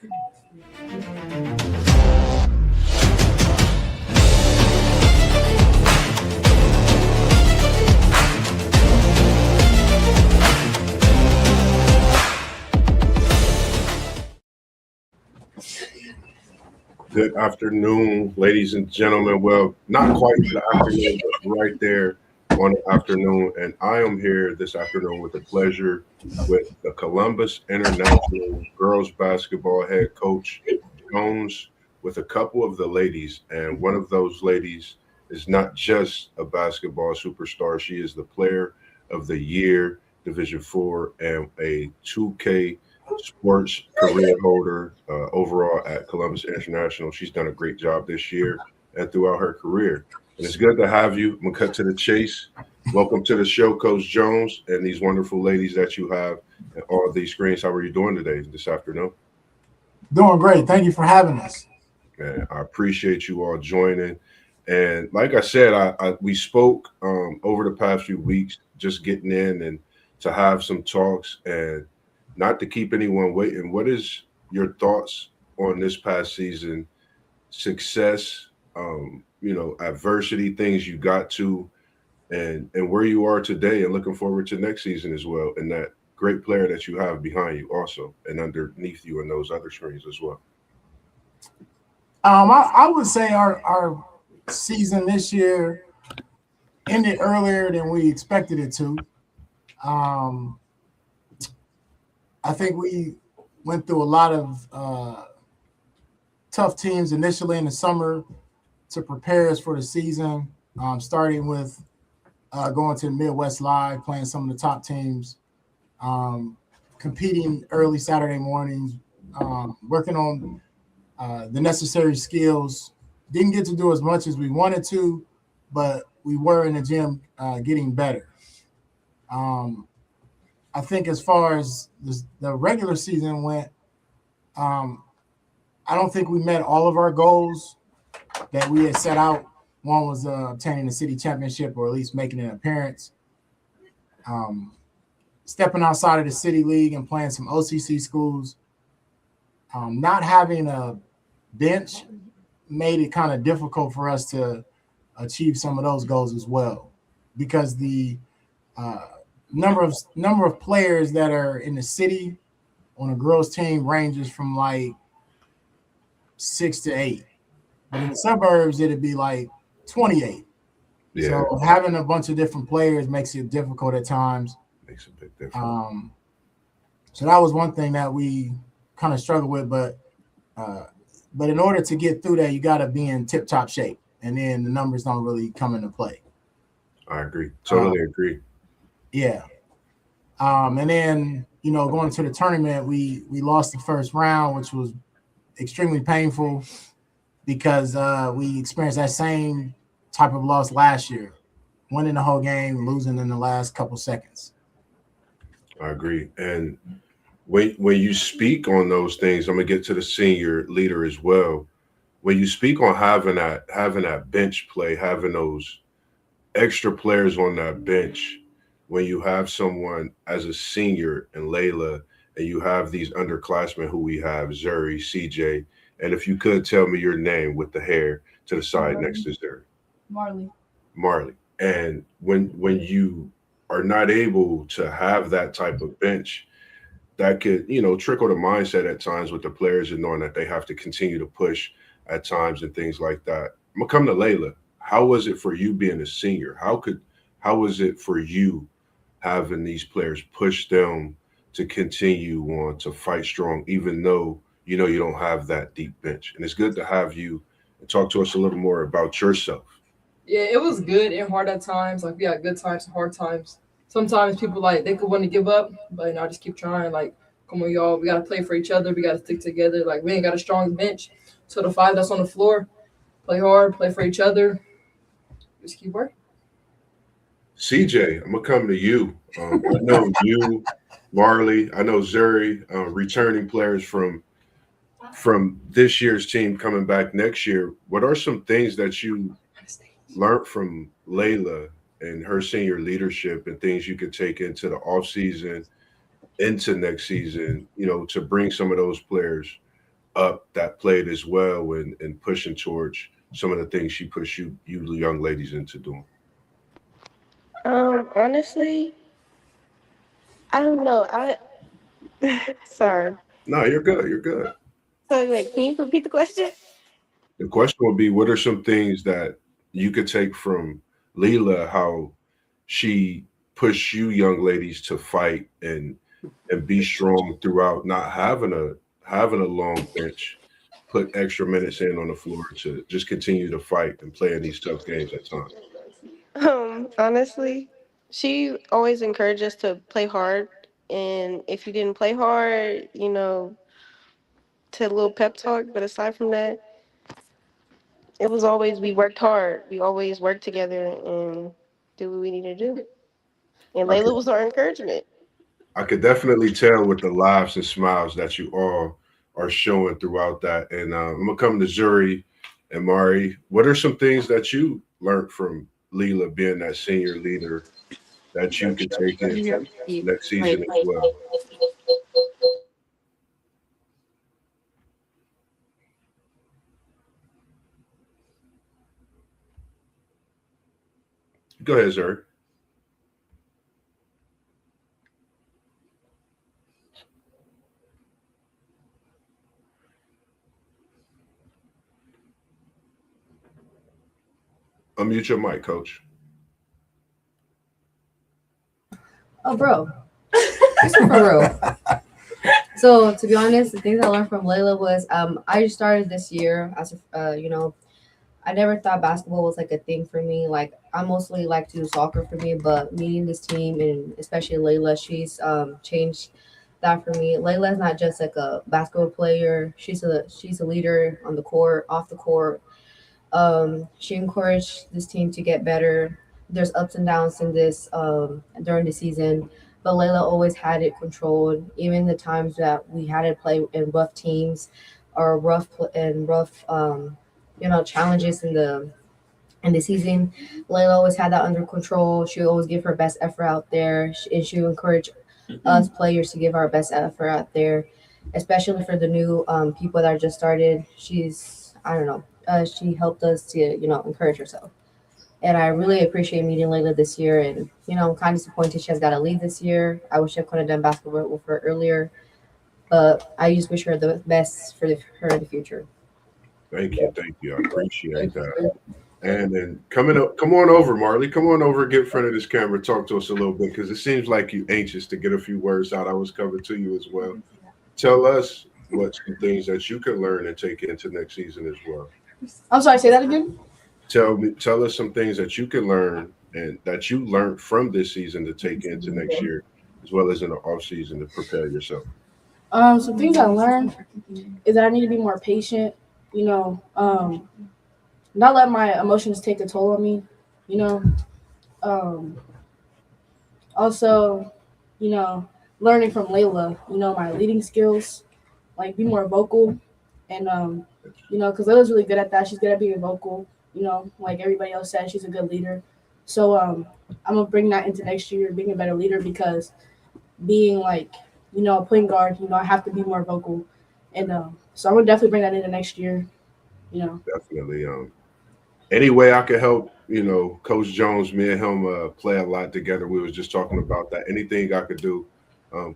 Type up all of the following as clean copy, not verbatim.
Good afternoon, ladies and gentlemen. Well, not quite the afternoon, but right there on the afternoon. And I am here this afternoon with the pleasure with the Columbus International girls basketball head coach Jones with a couple of the ladies. And one of those ladies is not just a basketball superstar. She is the player of the year, Division Four, and a 2K sports career holder overall at Columbus International. She's done a great job this year and throughout her career. And it's good to have you. I'm going to cut to the chase. Welcome to the show, Coach Jones, and these wonderful ladies that you have and all of these screens. How are you doing today, this afternoon? Doing great. Thank you for having us. And I appreciate you all joining. And like I said, we spoke over the past few weeks, just getting in and to have some talks and not to keep anyone waiting. What is your thoughts on this past season? Success, adversity, things you got to, and where you are today, and looking forward to next season as well. And that great player that you have behind you, also, and underneath you in those other screens as well. I would say our season this year ended earlier than we expected it to. I think we went through a lot of tough teams initially in the summer to prepare us for the season, starting with going to the Midwest Live, playing some of the top teams, competing early Saturday mornings, working on the necessary skills. Didn't get to do as much as we wanted to, but we were in the gym getting better. I think as far as the regular season went, I don't think we met all of our goals that we had set out. One was obtaining the city championship, or at least making an appearance. Stepping outside of the city league and playing some OCC schools. Not having a bench made it kind of difficult for us to achieve some of those goals as well, because the number of players that are in the city on a girls team ranges from like 6 to 8, but in the suburbs it'd be like 28. Yeah. So having a bunch of different players makes it difficult at times. Makes a big difference. So that was one thing that we kind of struggled with, but in order to get through that, you got to be in tip-top shape, and then the numbers don't really come into play. I agree. Totally agree. Yeah. And then, going to the tournament, we lost the first round, which was extremely painful because we experienced that same type of loss last year, winning the whole game, losing in the last couple seconds. I agree. And when you speak on those things, I'm going to get to the senior leader as well. When you speak on having that bench play, having those extra players on that bench, when you have someone as a senior and Layla, and you have these underclassmen who we have, Zuri, CJ, and if you could tell me your name with the hair to the side next to Zuri. Marley. And when you are not able to have that type of bench, that could, trickle the mindset at times with the players and knowing that they have to continue to push at times and things like that. I'm gonna come to Layla. How was it for you being a senior? How was it for you having these players push them to continue on to fight strong, even though you don't have that deep bench? And it's good to have you and talk to us a little more about yourself. Yeah, it was good and hard at times. Like, we had good times and hard times. Sometimes people, they could want to give up, but I just keep trying. Like, come on, y'all, we got to play for each other. We got to stick together. Like, we ain't got a strong bench. So the 5 that's on the floor, play hard, play for each other. Just keep working. CJ, I'm going to come to you. I know you, Marley, I know Zuri, returning players from this year's team coming back next year. What are some things that you learned from Layla and her senior leadership and things you could take into the offseason, into next season, to bring some of those players up that played as well and pushing towards some of the things she pushed you young ladies into doing? Honestly, I don't know. I sorry. No, you're good. You're good. So like, can you repeat the question? The question would be, what are some things that you could take from Leela, how she pushed you young ladies to fight and be strong throughout not having a long bench, put extra minutes in on the floor to just continue to fight and play in these tough games at times. Honestly, she always encouraged us to play hard, and if you didn't play hard, to a little pep talk. But aside from that, it was always we worked hard. We always worked together and do what we need to do. And I could Layla was our encouragement. I could definitely tell with the laughs and smiles that you all are showing throughout that. And I'm gonna come to Zuri and Mari. What are some things that you learned from Leela being that senior leader that you could take into next season as well? Go ahead, Zuri. Unmute your mic, Coach. Oh, bro. This is for real. So to be honest, the things I learned from Layla was I just started this year as I never thought basketball was like a thing for me. Like I mostly like to do soccer for me, but meeting this team and especially Layla, she's changed that for me. Layla's not just like a basketball player. She's a leader on the court, off the court. She encouraged this team to get better. There's ups and downs in this during the season, but Layla always had it controlled. Even the times that we had to play in rough teams or rough challenges in the season, Layla always had that under control. She would always give her best effort out there, and she would encourage us players to give our best effort out there, especially for the new people that are just started. She's I don't know. She helped us to encourage herself, and I really appreciate meeting Layla this year. And I'm kind of disappointed she has got to leave this year. I wish I could have done basketball with her earlier, but I just wish her the best for her in the future. Thank you. I appreciate that. And then coming up, come on over, Marley. Come on over, get in front of this camera, talk to us a little bit because it seems like you anxious to get a few words out. I was coming to you as well. Tell us what some things that you can learn and take into next season as well. I'm sorry, say that again. Tell us some things that you can learn and that you learned from this season to take into next year, as well as in the off season to prepare yourself. Some things I learned is that I need to be more patient, not let my emotions take a toll on me, Also, learning from Layla, my leading skills, like be more vocal and, because Layla's really good at that. She's good at being vocal, like everybody else said, she's a good leader. So I'm going to bring that into next year, being a better leader because being like, a point guard, I have to be more vocal. And so I'm going to definitely bring that into next year, Definitely. Any way I could help, Coach Jones, me and him play a lot together. We was just talking about that. Anything I could do,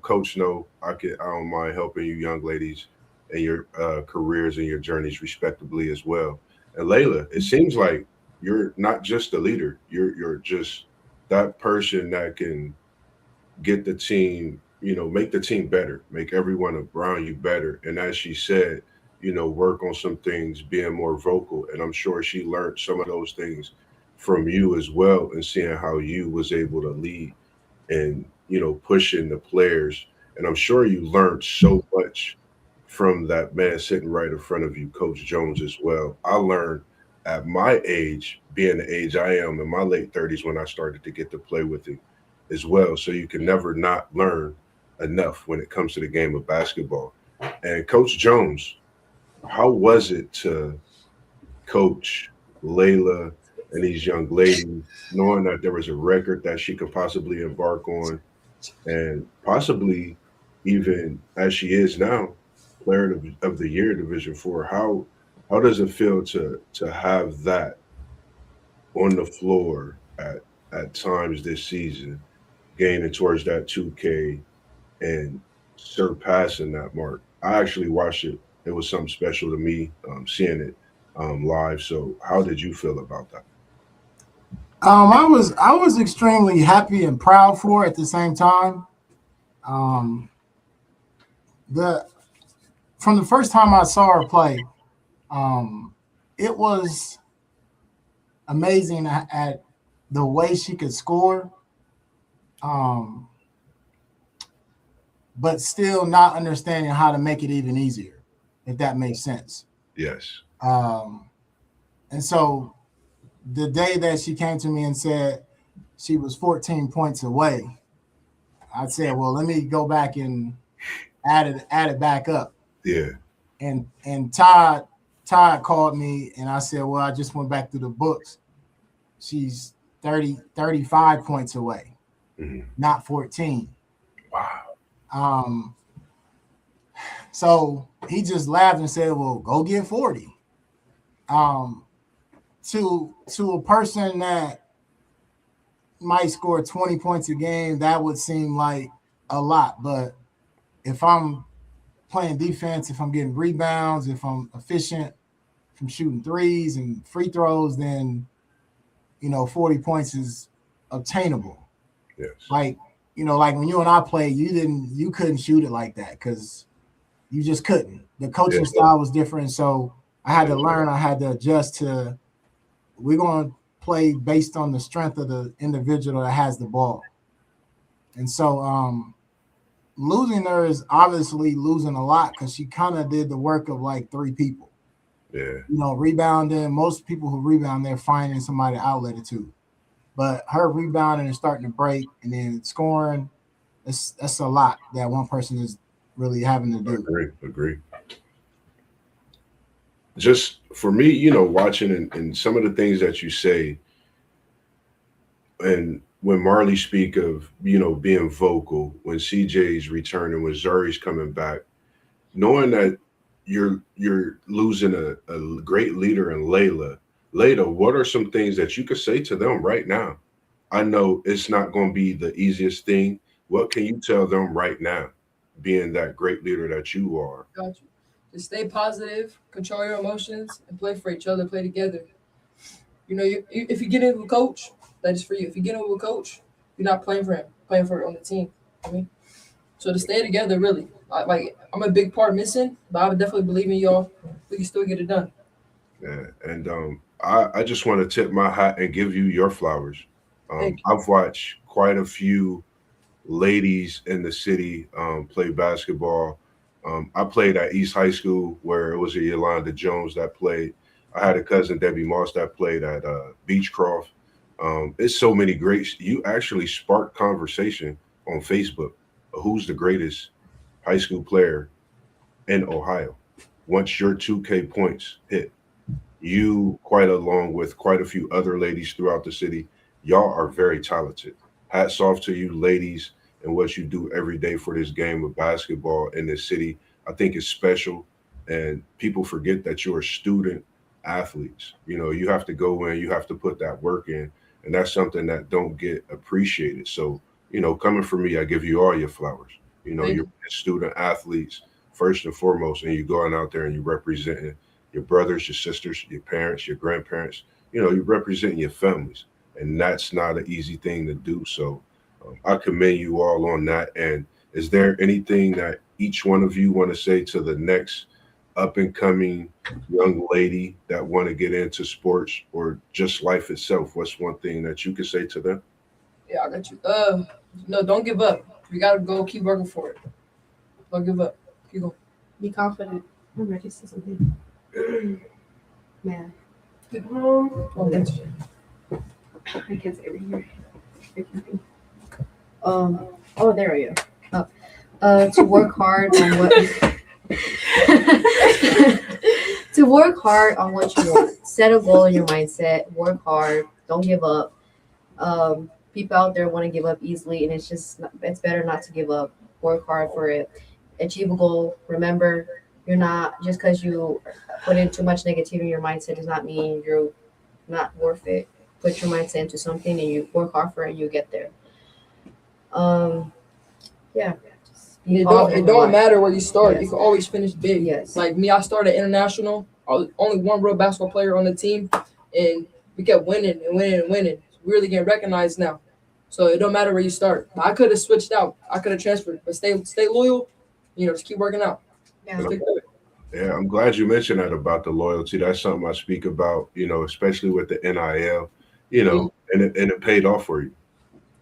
Coach, I don't mind helping you young ladies in your careers and your journeys respectably as well. And Layla, it seems like you're not just a leader. You're just that person that can get the team, make the team better, make everyone around you better. And as she said, work on some things, being more vocal. And I'm sure she learned some of those things from you as well, and seeing how you was able to lead and, pushing the players. And I'm sure you learned so much from that man sitting right in front of you, Coach Jones, as well. I learned at my age, being the age I am in my late 30s when I started to get to play with him as well. So you can never not learn enough when it comes to the game of basketball. And Coach Jones, how was it to coach Layla and these young ladies, knowing that there was a record that she could possibly embark on and possibly even as she is now, Player of the Year, Division Four. How does it feel to have that on the floor at times this season, gaining towards that 2K and surpassing that mark? I actually watched it. It was something special to me, seeing it live. So, how did you feel about that? I was extremely happy and proud for her at the same time. Um, the from the first time I saw her play, it was amazing at the way she could score, um, but still not understanding how to make it even easier, if that makes sense. Yes. Um, and so the day that she came to me and said she was 14 points away, I said, well, let me go back and add it back up. Yeah. And Todd called me and I said, well, I just went back through the books. She's 35 points away, not 14. Wow. So he just laughed and said, well, go get 40. To a person that might score 20 points a game, that would seem like a lot. But if I'm playing defense, if I'm getting rebounds, if I'm efficient from shooting threes and free throws, then 40 points is obtainable. Yes. Like when you and I played, you couldn't shoot it like that because you just couldn't. The coaching style was different, so I had to learn. I had to adjust to. We're going to play based on the strength of the individual that has the ball, and so losing her is obviously losing a lot because she kind of did the work of like three people. Yeah. Rebounding. Most people who rebound, they're finding somebody to outlet it to. But her rebounding and starting to break and then scoring, that's a lot that one person is really having to do. Agree. Just for me, watching and some of the things that you say, and when Marley speak of, being vocal, when CJ's returning, when Zuri's coming back, knowing that you're losing a great leader in Layla. Layla, what are some things that you could say to them right now? I know it's not going to be the easiest thing. What can you tell them right now, being that great leader that you are? Got you. Just stay positive, control your emotions, and play for each other, play together. If you get in with a coach, that is for you. If you get in with a coach, you're not playing for him, playing for on the team. So to stay together, really. I'm a big part missing, but I would definitely believe in y'all. We can still get it done. Yeah, and I just want to tip my hat and give you your flowers. Thank you. I've watched quite a few ladies in the city play basketball. I played at East High School where it was a Yolanda Jones that played. I had a cousin, Debbie Moss, that played at Beechcroft. It's so many greats. You actually sparked conversation on Facebook. Who's the greatest high school player in Ohio? Once your 2K points hit, you, quite along with quite a few other ladies throughout the city, y'all are very talented. Hats off to you ladies and what you do every day for this game of basketball in this city. I think it's special, and people forget that you're student athletes. You have to go in, you have to put that work in, and that's something that don't get appreciated. So, coming from me, I give you all your flowers. You're student athletes first and foremost, and you're going out there and you're representing your brothers, your sisters, your parents, your grandparents. You're representing your families, and that's not an easy thing to do. So I commend you all on that. And is there anything that each one of you want to say to the next up and coming young lady that want to get into sports or just life itself? What's one thing that you could say to them? Yeah, I got you. No, don't give up. You gotta go keep working for it. Don't give up. Keep going. Be confident. I'm ready to say something. Man. Oh, that's you. I can't say everything. Oh, there we go. To work hard on what to work hard on what you want. Set a goal in your mindset. Work hard. Don't give up. People out there want to give up easily, and it's better not to give up. Work hard for it. Achieve a goal. Remember, you're not, just because you put in too much negativity in your mindset does not mean you're not worth it. Put your mindset into something and you work hard for it and you get there. Yeah. Just be It positive in don't life. matter where you start. Yes. You can always finish big. Yes. Like me, I started international. I was only one real basketball player on the team, and we kept winning and winning and winning. We're really getting recognized now. So it don't matter where you start. I could have switched out. I could have transferred, but stay loyal. Just keep working out. Yeah. Stick to it. Yeah, I'm glad you mentioned that about the loyalty. That's something I speak about, especially with the NIL, and it paid off for you.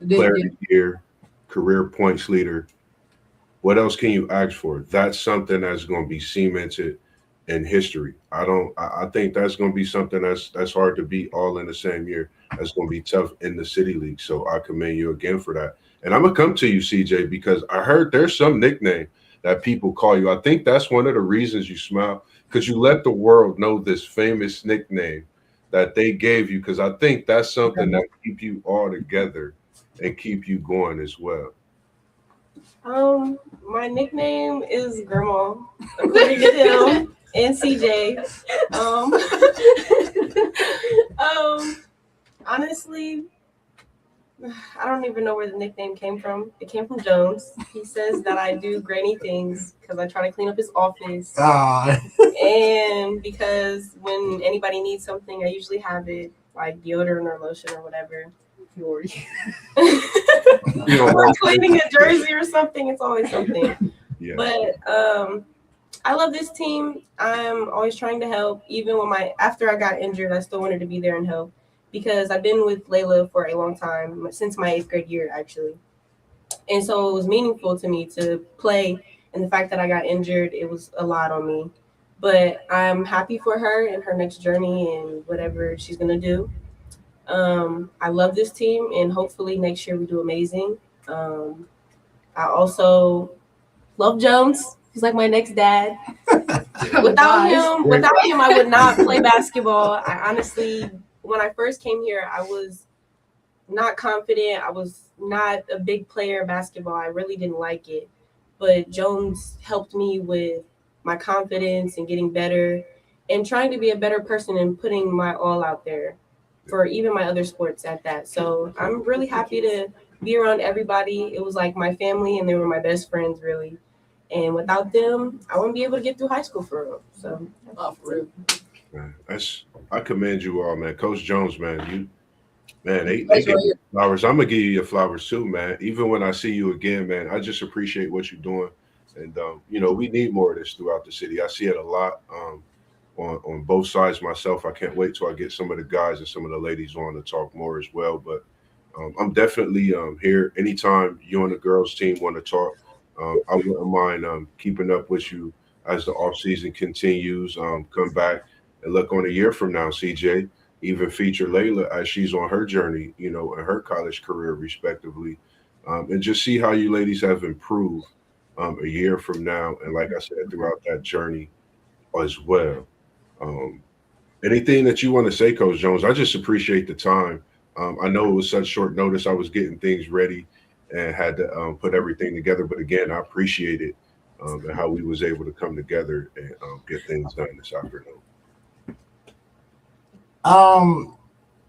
Then, Player of the year, career points leader. What else can you ask for? That's something that's going to be cemented in history. I think that's going to be something that's hard to beat all in the same year. That's going to be tough in the City League. So I commend you again for that. And I'm going to come to you, CJ, because I heard there's some nickname that people call you. I think that's one of the reasons you smile, because you let the world know this famous nickname that they gave you, because I think that's something that keep you all together and keep you going as well. My nickname is Grandma, according to him and CJ. Honestly, I don't even know where the nickname came from. It came from Jones. He says that I do granny things because I try to clean up his office. And because when anybody needs something, I usually have it, like deodorant or lotion or whatever. Or cleaning a jersey or something. It's always something. Yeah. But I love this team. I'm always trying to help. Even when after I got injured, I still wanted to be there and help, because I've been with Layla for a long time, since my 8th grade year, actually. And so it was meaningful to me to play. And the fact that I got injured, it was a lot on me. But I'm happy for her and her next journey and whatever she's going to do. I love this team, and hopefully next year we do amazing. I also love Jones. He's like my next dad. Without him, I would not play basketball. I honestly, when I first came here, I was not confident. I was not a big player of basketball. I really didn't like it. But Jones helped me with my confidence and getting better and trying to be a better person and putting my all out there for even my other sports at that. So I'm really happy to be around everybody. It was like my family, and they were my best friends, really. And without them, I wouldn't be able to get through high school for real. So, for real. Man, I commend you all, man. Coach Jones, man, they That's give right. you flowers. I'm gonna give you your flowers too, man. Even when I see you again, man, I just appreciate what you're doing. And we need more of this throughout the city. I see it a lot. On both sides myself. I can't wait till I get some of the guys and some of the ladies on to talk more as well. But I'm definitely here anytime you and the girls team want to talk. I wouldn't mind keeping up with you as the off season continues. Come back and look on a year from now, CJ. Even feature Layla as she's on her journey, in her college career, respectively, and just see how you ladies have improved a year from now. And like I said, throughout that journey as well. Anything that you want to say, Coach Jones? I just appreciate the time. I know it was such short notice. I was getting things ready and had to put everything together. But again, I appreciate it and how we was able to come together and get things done this afternoon.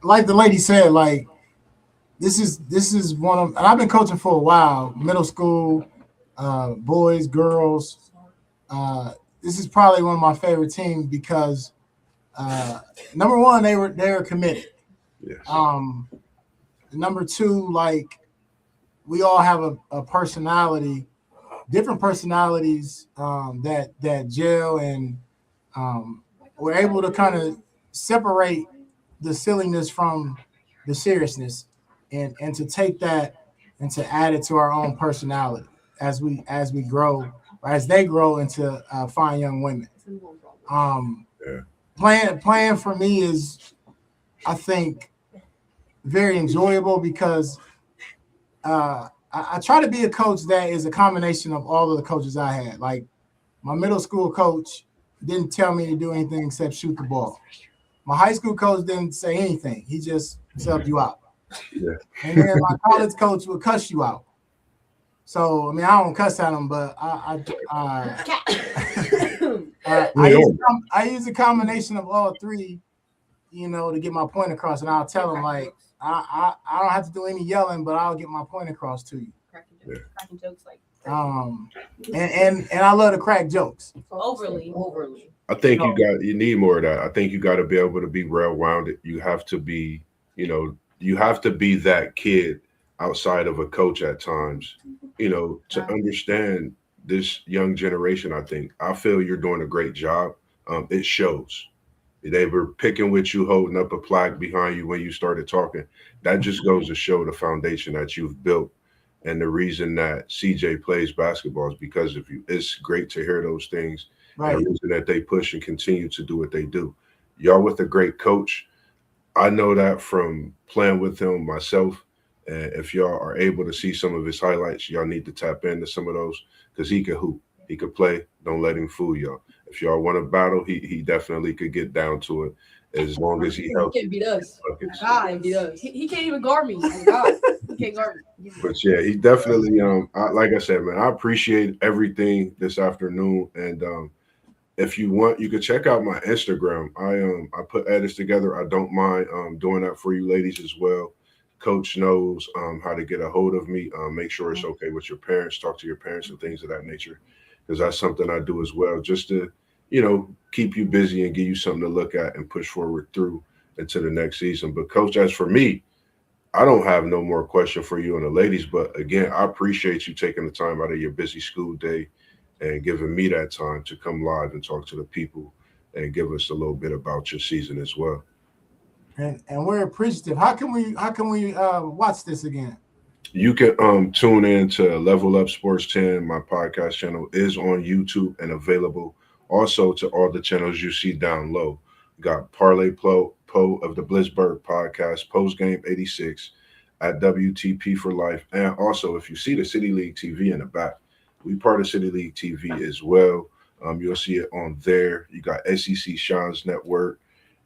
Like the lady said, like this is one of, and I've been coaching for a while, middle school, boys, girls. This is probably one of my favorite teams because number one, they were committed. Yes. Number two, like we all have a personality, different personalities that gel, and we're able to kind of separate the silliness from the seriousness, and to take that and to add it to our own personality as we grow, or as they grow into fine young women. Playing for me is, I think, very enjoyable because I try to be a coach that is a combination of all of the coaches I had. Like my middle school coach didn't tell me to do anything except shoot the ball. My high school coach didn't say anything. He just subbed you out. Yeah. And then my college coach would cuss you out. So, I mean, I don't cuss at him, but I use a combination of all three, you know, to get my point across. And I'll tell them like, I don't have to do any yelling, but I'll get my point across to you. Cracking jokes like And I love to crack jokes. overly. I think you need more of that. I think you got to be able to be well-rounded. You have to be, you know, you have to be that kid outside of a coach at times, you know, to understand this young generation. I feel you're doing a great job. It shows. They were picking with you, holding up a plaque behind you when you started talking. That just goes to show the foundation that you've built. And the reason that CJ plays basketball is because of you. It's great to hear those things. Right. And the reason that they push and continue to do what they do. Y'all with a great coach. I know that from playing with him myself. And if y'all are able to see some of his highlights, y'all need to tap into some of those because he could hoop. He could play. Don't let him fool y'all. If y'all want to battle, he definitely could get down to it as long as he helps. He can't beat us. God, Can't beat us. he can't even guard me. Oh, God, he can't guard me. But yeah, he definitely like I said, man, I appreciate everything this afternoon. And if you want, you can check out my Instagram. I put edits together. I don't mind doing that for you ladies as well. Coach knows how to get a hold of me. Make sure it's okay with your parents. Talk to your parents and things of that nature, because that's something I do as well, just to, you know, keep you busy and give you something to look at and push forward through into the next season. But Coach, as for me, I don't have no more question for you and the ladies. But again, I appreciate you taking the time out of your busy school day and giving me that time to come live and talk to the people and give us a little bit about your season as well. And we're appreciative. How can we watch this again? You can tune in to Level Up Sports 10. My podcast channel is on YouTube and available also to all the channels you see down low. You got Parlay Poe of the Blitzburg podcast, Post Game 86 at WTP for Life. And also, if you see the City League TV in the back, we part of City League TV as well. You'll see it on there. You got SEC Sean's Network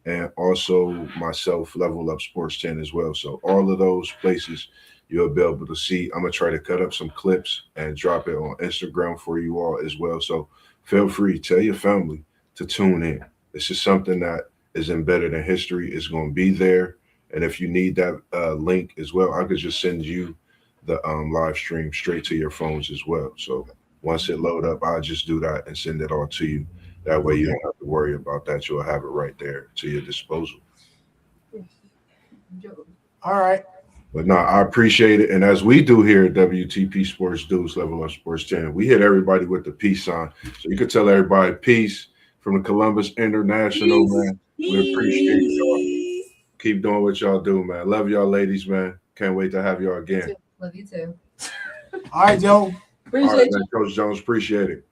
and also myself, Level Up Sports 10 as well. So all of those places you'll be able to see. I'm going to try to cut up some clips and drop it on Instagram for you all as well. So feel free, tell your family to tune in. This is something that is embedded in history. It's going to be there. And if you need that link as well, I could just send you the live stream straight to your phones as well. So once it load up, I'll just do that and send it all to you. That way you don't have to worry about that. You'll have it right there to your disposal. All right. But no, I appreciate it. And as we do here at WTP Sports Dudes, Level Up Sports 10, we hit everybody with the peace sign. So you can tell everybody peace from the Columbus International, man. We appreciate y'all. Keep doing what y'all do, man. Love y'all ladies, man. Can't wait to have y'all again. Love you too. All right, Joe. Appreciate All right, you. man. Coach Jones, appreciate it.